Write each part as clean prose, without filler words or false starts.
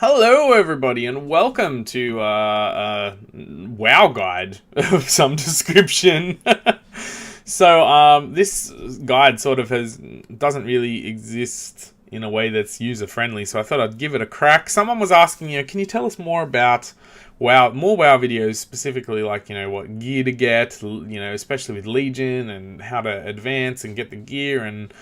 Hello, everybody, and welcome to WoW guide of some description. This guide sort of doesn't really exist in a way that's user friendly. So I thought I'd give it a crack. Someone was asking, can you tell us more about WoW, more WoW videos, specifically like what gear to get, especially with Legion and how to advance and get the gear and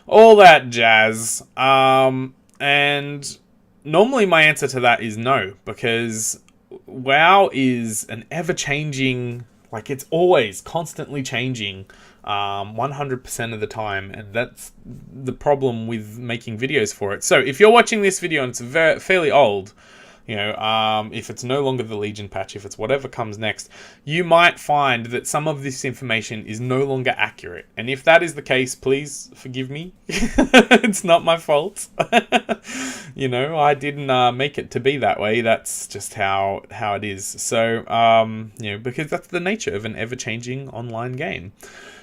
all that jazz. And normally my answer to that is no, because WoW is an ever-changing, like it's always constantly changing, 100% of the time, and that's the problem with making videos for it. So if you're watching this video and it's fairly old, if it's no longer the Legion patch, if it's whatever comes next, you might find that some of this information is no longer accurate. And if that is the case, please forgive me. It's not my fault. I didn't make it to be that way. That's just how it is. So, because that's the nature of an ever-changing online game,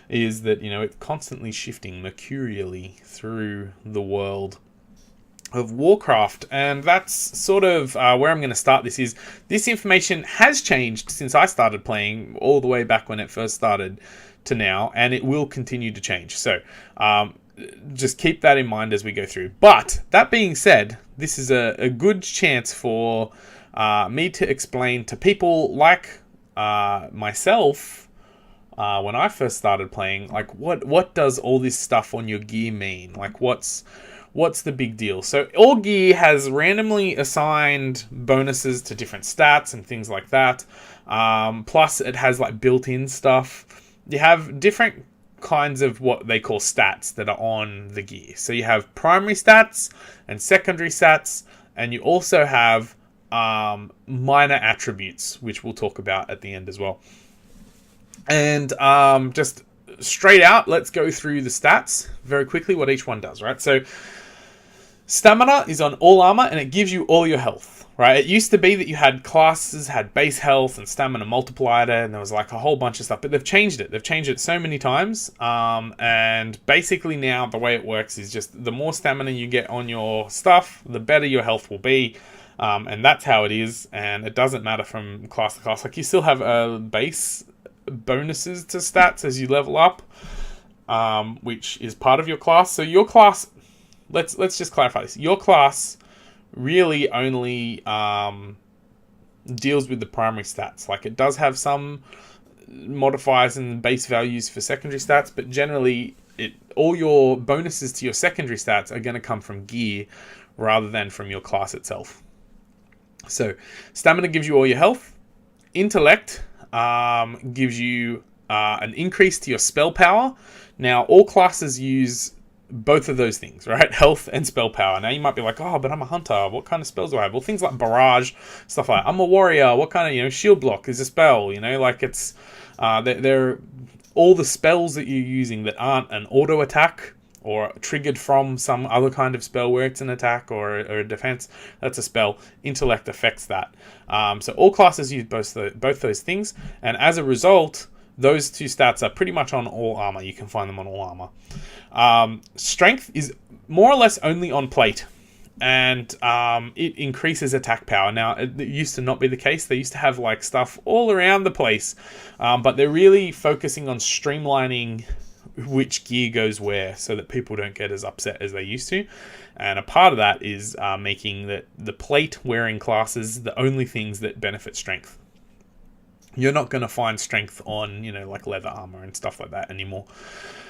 is that, it's constantly shifting mercurially through the world of Warcraft. And that's sort of where I'm going to start. This information has changed since I started playing, all the way back when it first started to now, and it will continue to change. So just keep that in mind as we go through. But that being said, this is a good chance for me to explain to people like myself, when I first started playing, like what does all this stuff on your gear mean? Like what's the big deal? So all gear has randomly assigned bonuses to different stats and things like that. Plus it has like built-in stuff. You have different kinds of what they call stats that are on the gear. So you have primary stats and secondary stats, and you also have minor attributes, which we'll talk about at the end as well. And just straight out, let's go through the stats very quickly, what each one does, right? So stamina is on all armor, and it gives you all your health, right? It used to be that you had classes, had base health and stamina multiplier, and there was like a whole bunch of stuff, but they've changed it. They've changed it so many times. And basically now the way it works is just the more stamina you get on your stuff, the better your health will be. And that's how it is. And it doesn't matter from class to class. Like you still have base bonuses to stats as you level up, which is part of your class. So your class, let's just clarify this. Your class really only deals with the primary stats. Like it does have some modifiers and base values for secondary stats, but generally all your bonuses to your secondary stats are going to come from gear rather than from your class itself. So stamina gives you all your health. Intellect gives you an increase to your spell power. Now, all classes use both of those things, right? Health and spell power. Now, you might be like, oh, but I'm a hunter. What kind of spells do I have? Well, things like barrage, stuff like that. I'm a warrior. What kind of, shield block is a spell? Like it's, they're all the spells that you're using that aren't an auto attack or triggered from some other kind of spell where it's an attack or a defense, that's a spell. Intellect affects that. So all classes use both those things, and as a result, those two stats are pretty much on all armor. You can find them on all armor. Strength is more or less only on plate, and it increases attack power. Now, it used to not be the case. They used to have like stuff all around the place, but they're really focusing on streamlining which gear goes where so that people don't get as upset as they used to. And a part of that is making the plate wearing classes the only things that benefit strength. You're not going to find strength on, like leather armor and stuff like that anymore,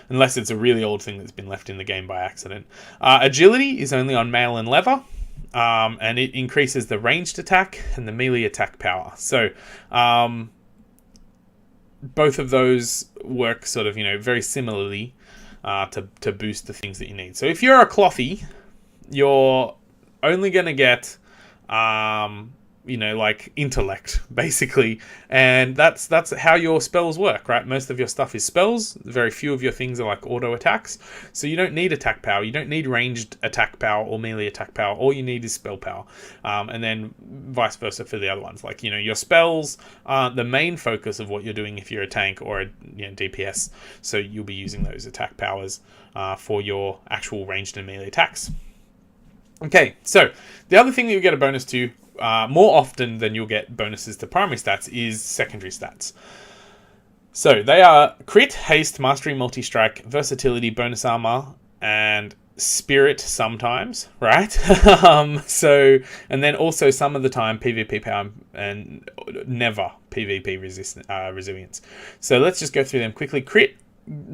unless it's a really old thing that's been left in the game by accident. Agility is only on mail and leather, and it increases the ranged attack and the melee attack power. So both of those work sort of, very similarly to boost the things that you need. So if you're a clothy, you're only going to get, like intellect, basically. And that's how your spells work, right? Most of your stuff is spells. Very few of your things are like auto attacks. So you don't need attack power. You don't need ranged attack power or melee attack power. All you need is spell power. And then vice versa for the other ones. Like, your spells aren't the main focus of what you're doing if you're a tank or a DPS. So you'll be using those attack powers for your actual ranged and melee attacks. Okay, so the other thing that you get a bonus to more often than you'll get bonuses to primary stats is secondary stats. So they are crit, haste, mastery, multi-strike, versatility, bonus armor, and spirit sometimes, right? And then also some of the time PvP power and never PvP resilience. So let's just go through them quickly. Crit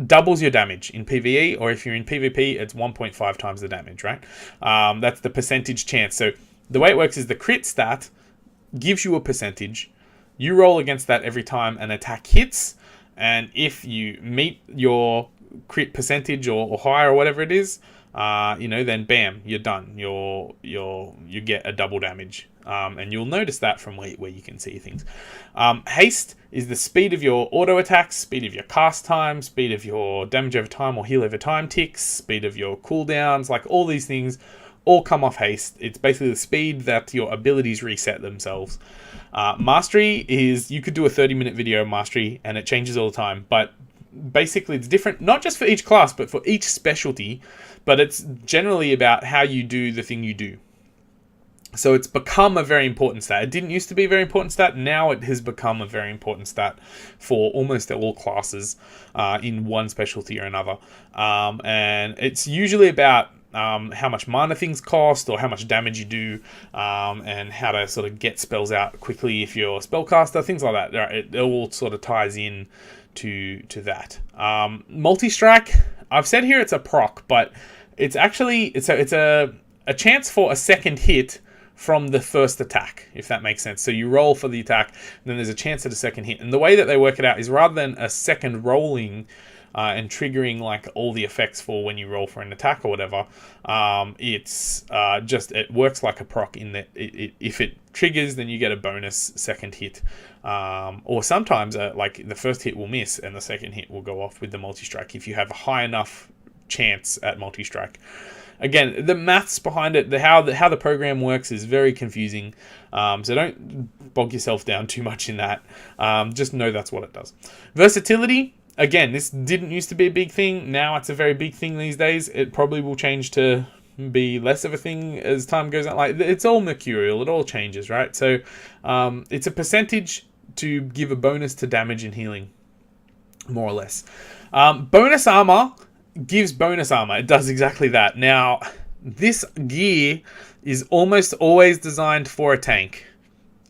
doubles your damage in PvE, or if you're in PvP, it's 1.5 times the damage, right? That's the percentage chance. So the way it works is the crit stat gives you a percentage. You roll against that every time an attack hits, and if you meet your crit percentage or higher or whatever it is, then bam, you're done. You get a double damage, and you'll notice that from where you can see things. Haste is the speed of your auto attacks, speed of your cast time, speed of your damage over time or heal over time ticks, speed of your cooldowns, like all these things all come off haste. It's basically the speed that your abilities reset themselves. Mastery is, you could do a 30-minute video of mastery and it changes all the time, but basically it's different, not just for each class, but for each specialty, but it's generally about how you do the thing you do. So it's become a very important stat. It didn't used to be a very important stat. Now it has become a very important stat for almost all classes in one specialty or another. And it's usually about how much mana things cost or how much damage you do, and how to sort of get spells out quickly if you're a spellcaster, things like that. It all sort of ties in to that. Multi-strike, I've said here it's a proc, but it's actually it's a chance for a second hit from the first attack, if that makes sense. So you roll for the attack, and then there's a chance at a second hit. And the way that they work it out is rather than a second rolling and triggering like all the effects for when you roll for an attack or whatever, it's just, it works like a proc in that if it triggers, then you get a bonus second hit. Or sometimes like the first hit will miss and the second hit will go off with the multi-strike if you have a high enough chance at multi-strike. Again, the maths behind it, how the program works is very confusing. So don't bog yourself down too much in that. Just know that's what it does. Versatility, again, this didn't used to be a big thing. Now it's a very big thing these days. It probably will change to be less of a thing as time goes on. Like, it's all mercurial. It all changes, right? So it's a percentage to give a bonus to damage and healing, more or less. Bonus armor gives bonus armor. It does exactly that. Now, this gear is almost always designed for a tank.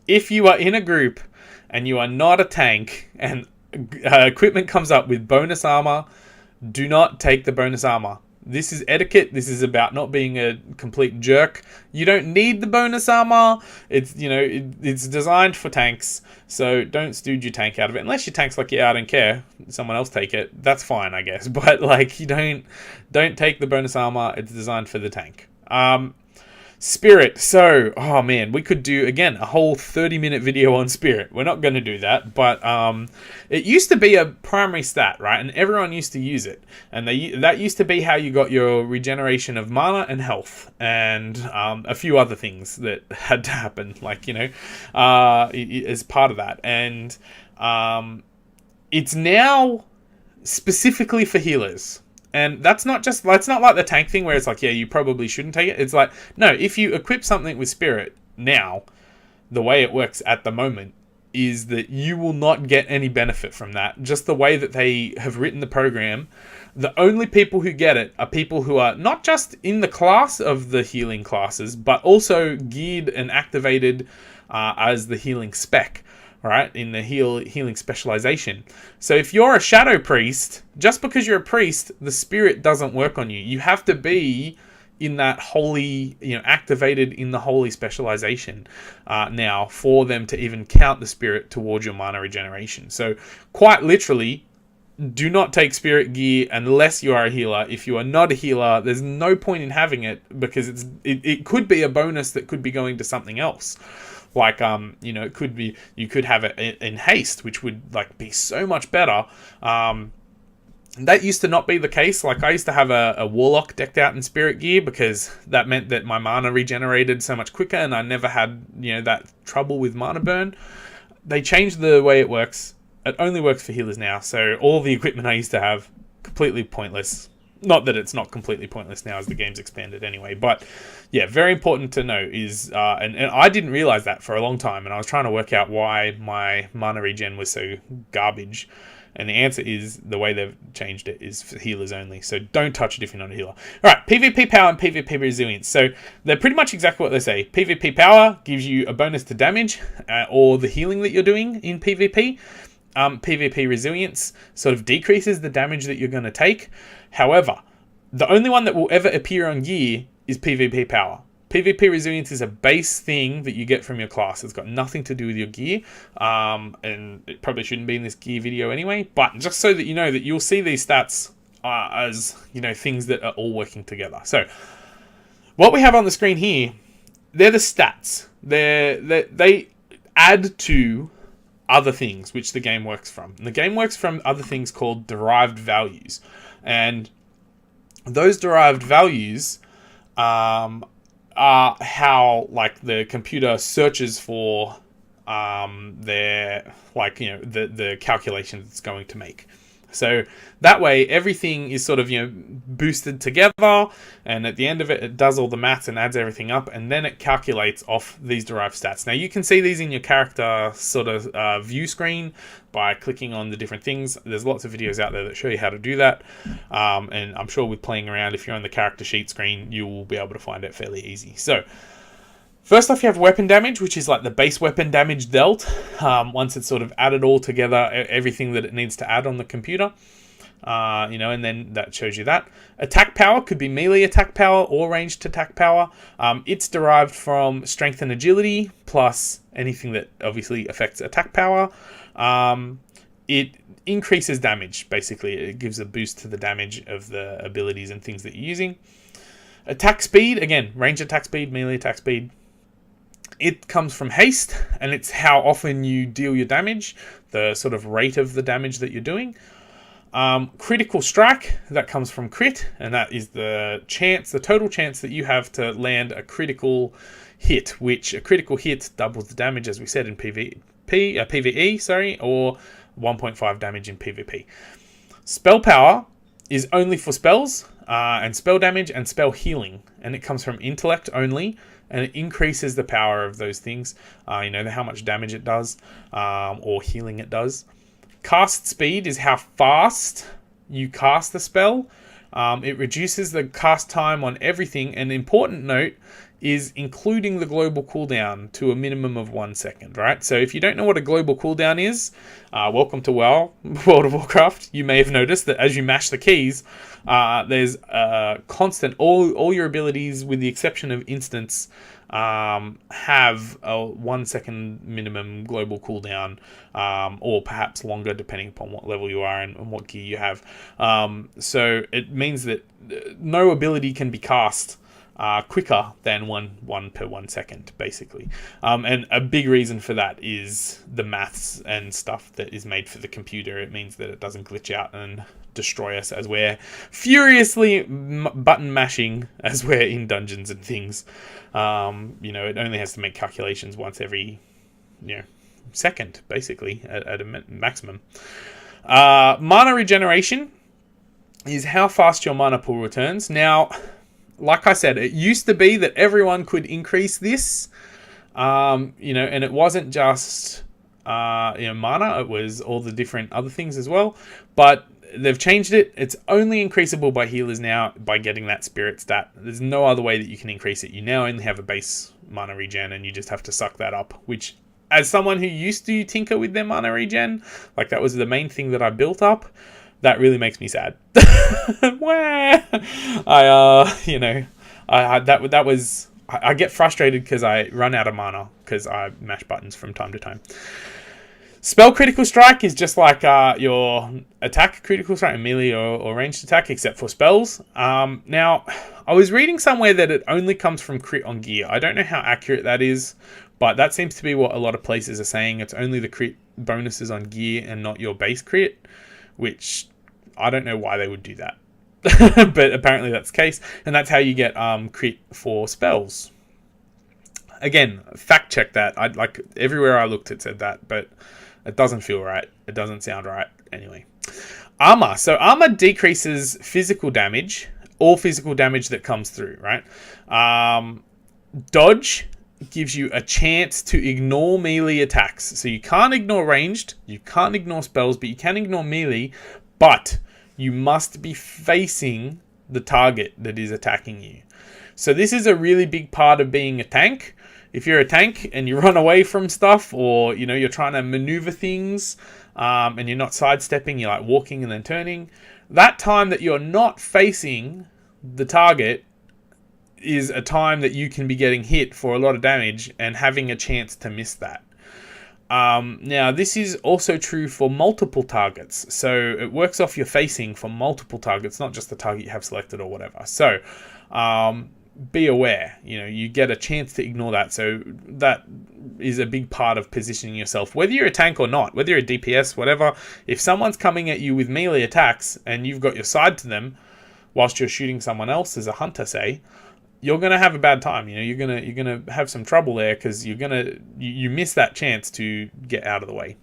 If you are in a group and you are not a tank and equipment comes up with bonus armor, do not take the bonus armor. This is etiquette. This is about not being a complete jerk. You don't need the bonus armor. It's, it's designed for tanks, so don't stooge your tank out of it. Unless your tank's like, yeah, I don't care, someone else take it. That's fine, I guess. But like, you don't take the bonus armor. It's designed for the tank. Spirit. So, oh man, we could do, again, a whole 30-minute video on Spirit. We're not going to do that, but it used to be a primary stat, right? And everyone used to use it. And that used to be how you got your regeneration of mana and health, and a few other things that had to happen, like, as part of that. And it's now specifically for healers. And that's not like the tank thing where it's like, yeah, you probably shouldn't take it. It's like, no, if you equip something with Spirit now, the way it works at the moment is that you will not get any benefit from that. Just the way that they have written the program, the only people who get it are people who are not just in the class of the healing classes, but also geared and activated as the healing spec. Right, in the healing specialization. So if you're a shadow priest, just because you're a priest, the spirit doesn't work on you. You have to be in that holy, activated in the holy specialization now for them to even count the spirit towards your mana regeneration. So quite literally, do not take spirit gear unless you are a healer. If you are not a healer, there's no point in having it, because it could be a bonus that could be going to something else. Like, it could be, you could have it in haste, which would like be so much better. That used to not be the case. Like, I used to have a warlock decked out in spirit gear because that meant that my mana regenerated so much quicker and I never had, that trouble with mana burn. They changed the way it works. It only works for healers now. So all the equipment I used to have, completely pointless. Not that it's not completely pointless now as the game's expanded anyway, but yeah, very important to know is, and I didn't realize that for a long time, and I was trying to work out why my mana regen was so garbage, and the answer is the way they've changed it is for healers only, so don't touch it if you're not a healer. Alright, PvP power and PvP resilience. So they're pretty much exactly what they say. PvP power gives you a bonus to damage, or the healing that you're doing in PvP. PvP resilience sort of decreases the damage that you're going to take. However, the only one that will ever appear on gear is PvP power. PvP resilience is a base thing that you get from your class. It's got nothing to do with your gear, and it probably shouldn't be in this gear video anyway, but just so that you know that you'll see these stats as, you know, things that are all working together. So what we have on the screen here, they're the stats. They add to other things which the game works from. And the game works from other things called derived values. And those derived values are how, like, the computer searches for their, like, you know, the calculations it's going to make. So that way everything is sort of, you know, boosted together, and at the end of it, it does all the maths and adds everything up, and then it calculates off these derived stats. Now you can see these in your character sort of view screen by clicking on the different things. There's lots of videos out there that show you how to do that, and I'm sure with playing around, if you're on the character sheet screen, you will be able to find it fairly easy. So first off, you have weapon damage, which is like the base weapon damage dealt. Once it's sort of added all together, everything that it needs to add on the computer, you know, and then that shows you that. Attack power could be melee attack power or ranged attack power. It's derived from strength and agility, plus anything that obviously affects attack power. It increases damage, basically. It gives a boost to the damage of the abilities and things that you're using. Attack speed, again, range attack speed, melee attack speed. It comes from haste, and it's how often you deal your damage, the sort of rate of the damage that you're doing. Critical strike, that comes from crit, and that is the chance, the total chance that you have to land a critical hit, which a critical hit doubles the damage, as we said, in PvE, or 1.5 damage in PvP. Spell power is only for spells, and spell damage and spell healing, and it comes from intellect only, and it increases the power of those things, you know, how much damage it does, or healing it does. Cast speed is how fast you cast the spell. It reduces the cast time on everything, and an important note is including the global cooldown to a minimum of 1 second, right? So if you don't know what a global cooldown is, welcome to World of Warcraft. You may have noticed that as you mash the keys, there's constant, all your abilities, with the exception of instants, have a 1 second minimum global cooldown, or perhaps longer depending upon what level you are and what gear you have. So it means that no ability can be cast quicker than one per 1 second, basically. And a big reason for that is the maths and stuff that is made for the computer. It means that it doesn't glitch out and destroy us as we're furiously button mashing as we're in dungeons and things. You know, it only has to make calculations once every, you know, second, basically, at a maximum. Mana regeneration is how fast your mana pool returns. Now, like I said, it used to be that everyone could increase this, you know, and it wasn't just, you know, mana, it was all the different other things as well, but they've changed it. It's only increasable by healers now by getting that spirit stat. There's no other way that you can increase it. You now only have a base mana regen, and you just have to suck that up, which, as someone who used to tinker with their mana regen, like that was the main thing that I built up, that really makes me sad. Where you know, I get frustrated because I run out of mana because I mash buttons from time to time. Spell critical strike is just like your attack critical strike, melee or ranged attack, except for spells. Now, I was reading somewhere that it only comes from crit on gear. I don't know how accurate that is, but that seems to be what a lot of places are saying. It's only the crit bonuses on gear and not your base crit, which I don't know why they would do that. But apparently that's the case, and that's how you get crit for spells. Again, fact check that. I like everywhere I looked it said that, but it doesn't feel right. It doesn't sound right anyway. Armor. So armor decreases physical damage, all physical damage that comes through, right? Dodge gives you a chance to ignore melee attacks. So you can't ignore ranged, you can't ignore spells, but you can ignore melee, but you must be facing the target that is attacking you. So this is a really big part of being a tank. If you're a tank and you run away from stuff, or you're trying to maneuver things, and you're not sidestepping, you're like walking and then turning, that time that you're not facing the target is a time that you can be getting hit for a lot of damage and having a chance to miss that. Now, this is also true for multiple targets. So it works off your facing for multiple targets, not just the target you have selected or whatever. So be aware, you get a chance to ignore that. So that is a big part of positioning yourself, whether you're a tank or not, whether you're a DPS, whatever. If someone's coming at you with melee attacks and you've got your side to them whilst you're shooting someone else as a hunter, say, you're gonna have a bad time. You're gonna have some trouble there because you miss that chance to get out of the way.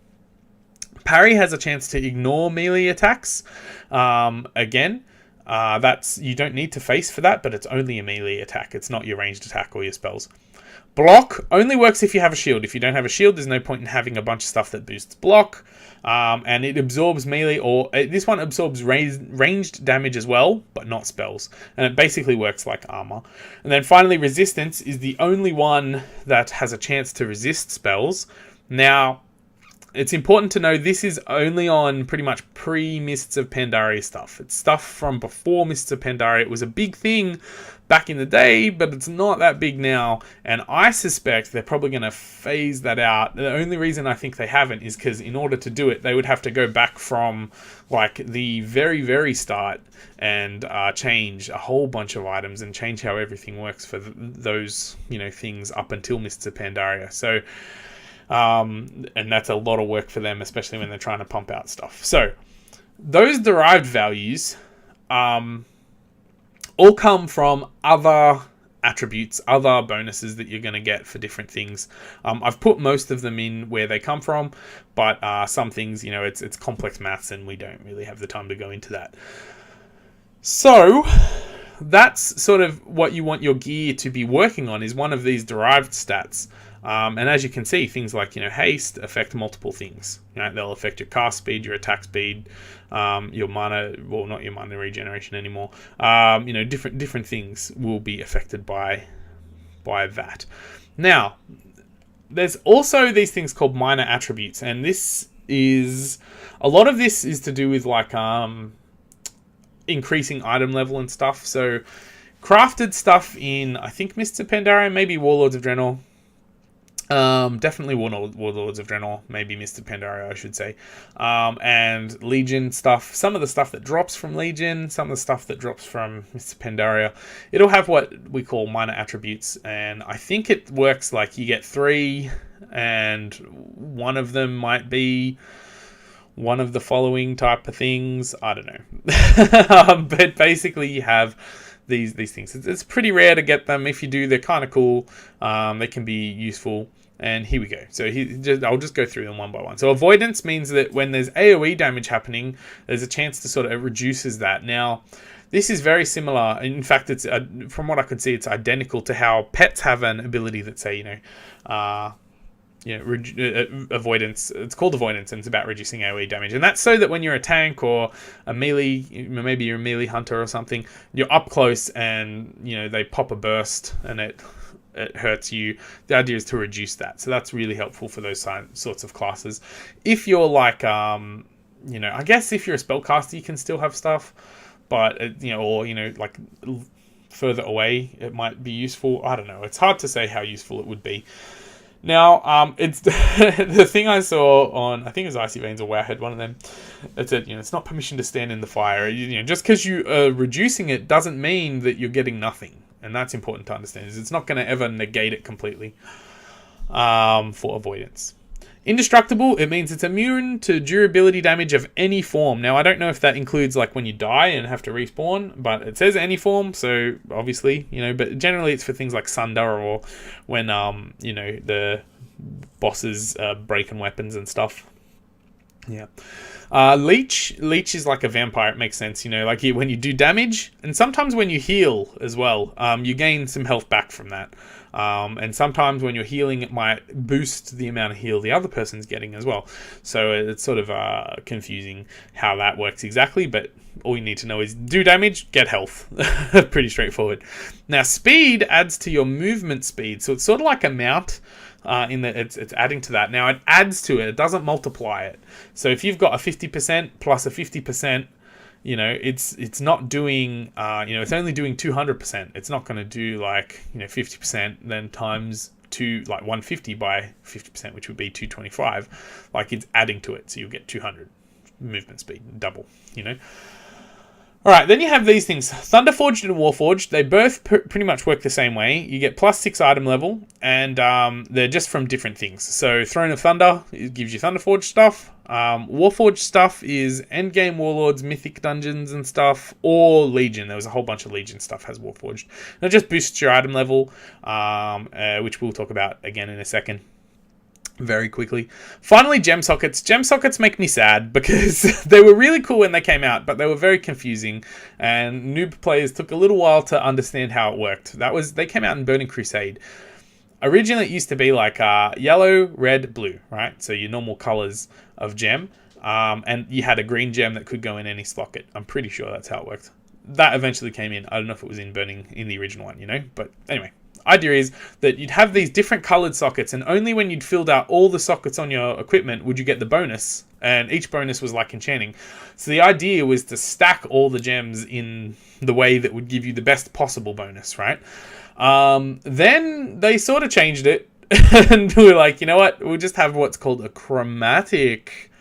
Parry has a chance to ignore melee attacks. Again, that's, you don't need to face for that, but it's only a melee attack. It's not your ranged attack or your spells. Block only works if you have a shield. If you don't have a shield, there's no point in having a bunch of stuff that boosts block. And it absorbs melee, or this one absorbs ranged damage as well, but not spells. And it basically works like armor. And then finally, resistance is the only one that has a chance to resist spells. Now, it's important to know this is only on pretty much pre-Mists of Pandaria stuff. It's stuff from before Mists of Pandaria. It was a big thing back in the day, but it's not that big now. And I suspect they're probably going to phase that out. The only reason I think they haven't is because in order to do it, they would have to go back from like the very, very start and change a whole bunch of items and change how everything works for those, things up until Mists of Pandaria. So, and that's a lot of work for them, especially when they're trying to pump out stuff. So those derived values all come from other attributes, other bonuses that you're going to get for different things. I've put most of them in where they come from, but some things, it's complex maths and we don't really have the time to go into that. So that's sort of what you want your gear to be working on, is one of these derived stats. And as you can see, things like, haste affect multiple things. They'll affect your cast speed, your attack speed, your mana, well, not your mana regeneration anymore. Different things will be affected by that. Now, there's also these things called minor attributes, and a lot of this is to do with like increasing item level and stuff. So crafted stuff in, I think, Mists of Pandaria, maybe Warlords of Draenor. Definitely Warlords of Draenor, maybe Mists of Pandaria, I should say. And Legion stuff. Some of the stuff that drops from Legion, some of the stuff that drops from Mists of Pandaria. It'll have what we call minor attributes, and I think it works like you get 3, and one of them might be one of the following type of things. I don't know. But basically you have these things. It's pretty rare to get them. If you do, they're kind of cool. They can be useful. And here we go. So I'll just go through them one by one. So avoidance means that when there's AoE damage happening, there's a chance to sort of, it reduces that. Now, this is very similar. In fact, it's from what I can see, it's identical to how pets have an ability that say, avoidance. It's called avoidance, and it's about reducing AoE damage. And that's so that when you're a tank or a melee, maybe you're a melee hunter or something, you're up close and they pop a burst and it hurts you. The idea is to reduce that. So that's really helpful for those sorts of classes. If you're like, I guess if you're a spellcaster, you can still have stuff, but like further away, it might be useful. I don't know. It's hard to say how useful it would be. Now, it's the thing I saw on, I think it was Icy Veins or Wowhead, one of them. It said, it's not permission to stand in the fire. Just because you are reducing it doesn't mean that you're getting nothing, and that's important to understand. It's not going to ever negate it completely for avoidance. Indestructible, it means it's immune to durability damage of any form. Now, I don't know if that includes like when you die and have to respawn, but it says any form, so obviously, but generally it's for things like Sunder or when, the bosses breaking weapons and stuff. Yeah. Leech is like a vampire. It makes sense, you know, like when you do damage, and sometimes when you heal as well, you gain some health back from that. And sometimes when you're healing, it might boost the amount of heal the other person's getting as well. So it's sort of confusing how that works exactly, but all you need to know is do damage, get health. Pretty straightforward. Now, speed adds to your movement speed, so it's sort of like a mount. In that it's adding to that. Now it adds to it. It doesn't multiply it. So if you've got a 50% plus a 50%, you know, it's not doing, it's only doing 200%. It's not going to do like, 50% then times to like 150 by 50%, which would be 225. Like it's adding to it. So you'll get 200 movement speed, double, Alright, then you have these things. Thunderforged and Warforged, they both pretty much work the same way. You get plus 6 item level, and they're just from different things. So Throne of Thunder, it gives you Thunderforged stuff. Warforged stuff is Endgame Warlords, Mythic Dungeons and stuff, or Legion. There was a whole bunch of Legion stuff has Warforged. And it just boosts your item level, which we'll talk about again in a second. Very quickly. Finally, gem sockets. Gem sockets make me sad because they were really cool when they came out, but they were very confusing, and noob players took a little while to understand how it worked. They came out in Burning Crusade. Originally, it used to be like yellow, red, blue, right? So your normal colors of gem, and you had a green gem that could go in any socket. I'm pretty sure that's how it worked. That eventually came in. I don't know if it was in the original one, but anyway. Idea is that you'd have these different colored sockets, and only when you'd filled out all the sockets on your equipment would you get the bonus, and each bonus was like enchanting. So the idea was to stack all the gems in the way that would give you the best possible bonus, right? Then they sort of changed it, and we were like, you know what, we'll just have what's called a chromatic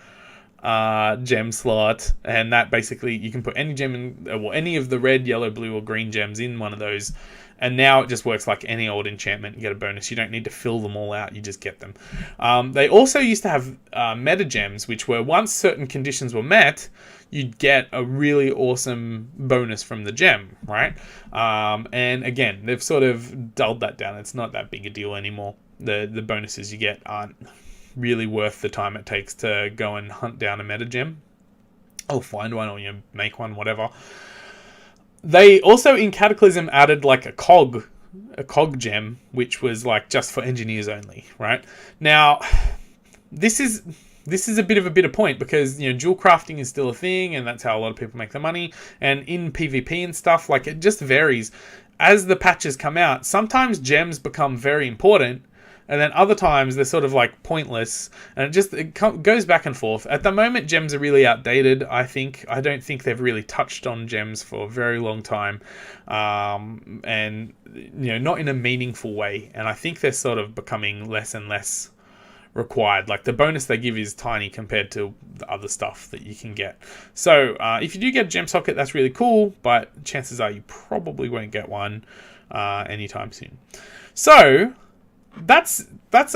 gem slot, and that basically you can put any gem in, or any of the red, yellow, blue, or green gems in one of those. And now it just works like any old enchantment. You get a bonus. You don't need to fill them all out. You just get them. They also used to have meta gems, which were once certain conditions were met, you'd get a really awesome bonus from the gem, right? And again, they've sort of dulled that down. It's not that big a deal anymore. The bonuses you get aren't really worth the time it takes to go and hunt down a meta gem. Or find one, or make one, whatever. They also in Cataclysm added like a cog gem, which was like just for engineers only, right? Now, this is a bit of a bitter point because dual crafting is still a thing, and that's how a lot of people make their money. And in PvP and stuff, like it just varies as the patches come out. Sometimes gems become very important, and then other times they're sort of like pointless, and it goes back and forth. At the moment, gems are really outdated, I think. I don't think they've really touched on gems for a very long time, and not in a meaningful way. And I think they're sort of becoming less and less required. Like the bonus they give is tiny compared to the other stuff that you can get. So if you do get a gem socket, that's really cool, but chances are you probably won't get one anytime soon. So that's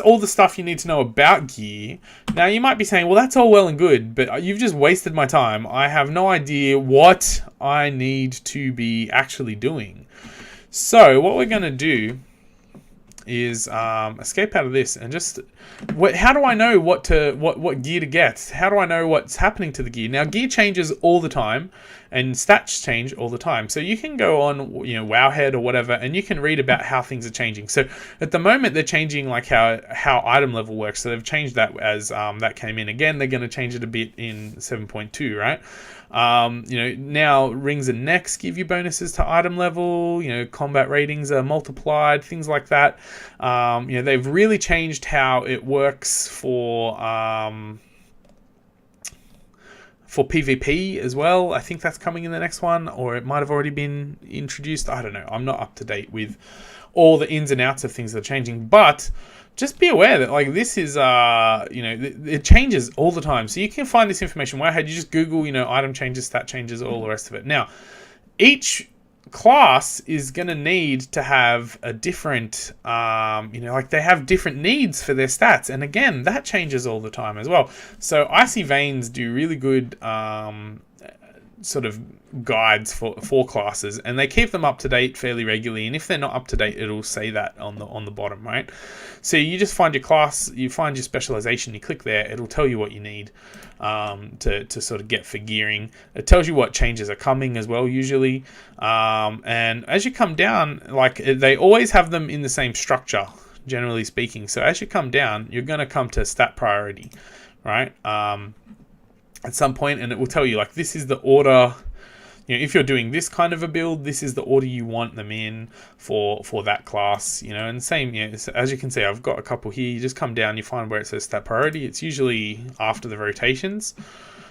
all the stuff you need to know about gear. Now you might be saying, well, that's all well and good, but you've just wasted my time. I have no idea what I need to be actually doing. So what we're going to do is escape out of this and just how do I know what gear to get? How do I know what's happening to the gear? Now gear changes all the time, and stats change all the time. So you can go on Wowhead or whatever, and you can read about how things are changing. So at the moment they're changing like how item level works. So they've changed that as that came in. Again, they're going to change it a bit in 7.2, right? Now rings and necks give you bonuses to item level. Combat ratings are multiplied, things like that. They've really changed how it works for PvP as well. I think that's coming in the next one, or it might have already been introduced. I don't know. I'm not up to date with all the ins and outs of things that are changing, but just be aware that like this is it changes all the time. So you can find this information. Wowhead, you just Google item changes, stat changes, all the rest of it. Now each class is going to need to have a different like they have different needs for their stats, and again that changes all the time as well. So Icy Veins do really good sort of guides for classes, and they keep them up to date fairly regularly. And if they're not up to date, it'll say that on the bottom, right? So you just find your class, you find your specialization, you click there, it'll tell you what you need to sort of get for gearing. It tells you what changes are coming as well, usually. And as you come down, like, they always have them in the same structure, generally speaking. So as you come down, you're going to come to stat priority, right? At some point, and it will tell you, like, this is the order. You know, if you're doing this kind of a build, this is the order you want them in for that class, you know. And same, you know, as you can see, I've got a couple here. You just come down, you find where it says stat priority. It's usually after the rotations,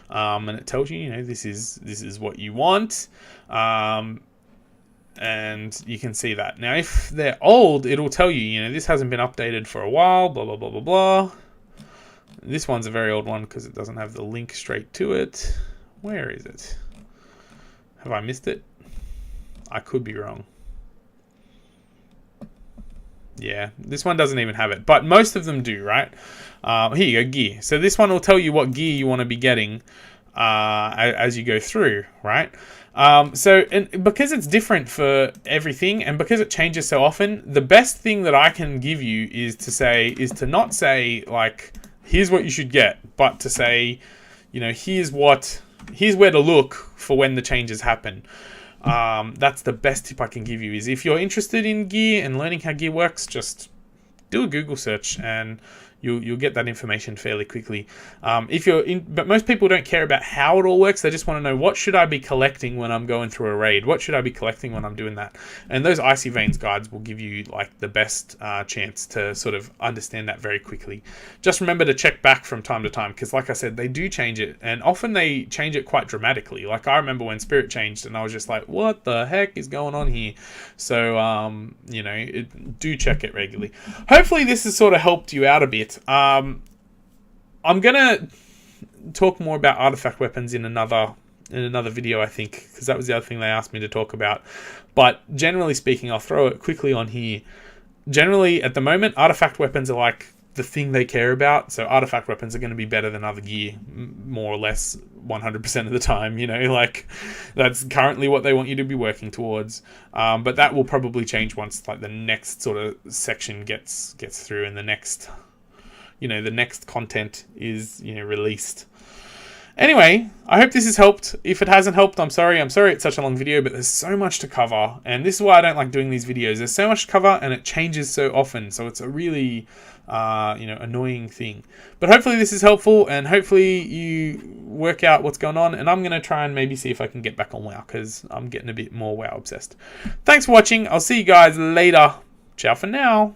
and it tells you, you know, this is what you want, and you can see that. Now, if they're old, it'll tell you, you know, this hasn't been updated for a while, blah blah blah blah blah. This one's a very old one because it doesn't have the link straight to it. Where is it? Have I missed it? I could be wrong. Yeah, this one doesn't even have it, but most of them do, right? Here you go, gear. So this one will tell you what gear you want to be getting as you go through, right? And because it's different for everything, and because it changes so often, the best thing that I can give you is to not say, like, here's what you should get, but to say, you know, here's where to look for when the changes happen. That's the best tip I can give you. Is if you're interested in gear and learning how gear works, just do a Google search and you'll get that information fairly quickly. But most people don't care about how it all works. They just want to know, what should I be collecting when I'm going through a raid? What should I be collecting when I'm doing that? And those Icy Veins guides will give you, like, the best chance to sort of understand that very quickly. Just remember to check back from time to time, because, like I said, they do change it, and often they change it quite dramatically. Like, I remember when Spirit changed, and I was just like, what the heck is going on here? So, you know, do check it regularly. Hopefully this has sort of helped you out a bit. I'm gonna talk more about artifact weapons in another video, I think, because that was the other thing they asked me to talk about. But generally speaking, I'll throw it quickly on here. Generally, at the moment, artifact weapons are like the thing they care about. So artifact weapons are going to be better than other gear, more or less 100% of the time. You know, like, that's currently what they want you to be working towards. But that will probably change once, like, the next sort of section gets through, and the next content is, you know, released. Anyway, I hope this has helped. If it hasn't helped, I'm sorry. I'm sorry it's such a long video, but there's so much to cover. And this is why I don't like doing these videos. There's so much to cover, and it changes so often. So it's a really, annoying thing. But hopefully this is helpful, and hopefully you work out what's going on. And I'm going to try and maybe see if I can get back on WoW, because I'm getting a bit more WoW obsessed. Thanks for watching. I'll see you guys later. Ciao for now.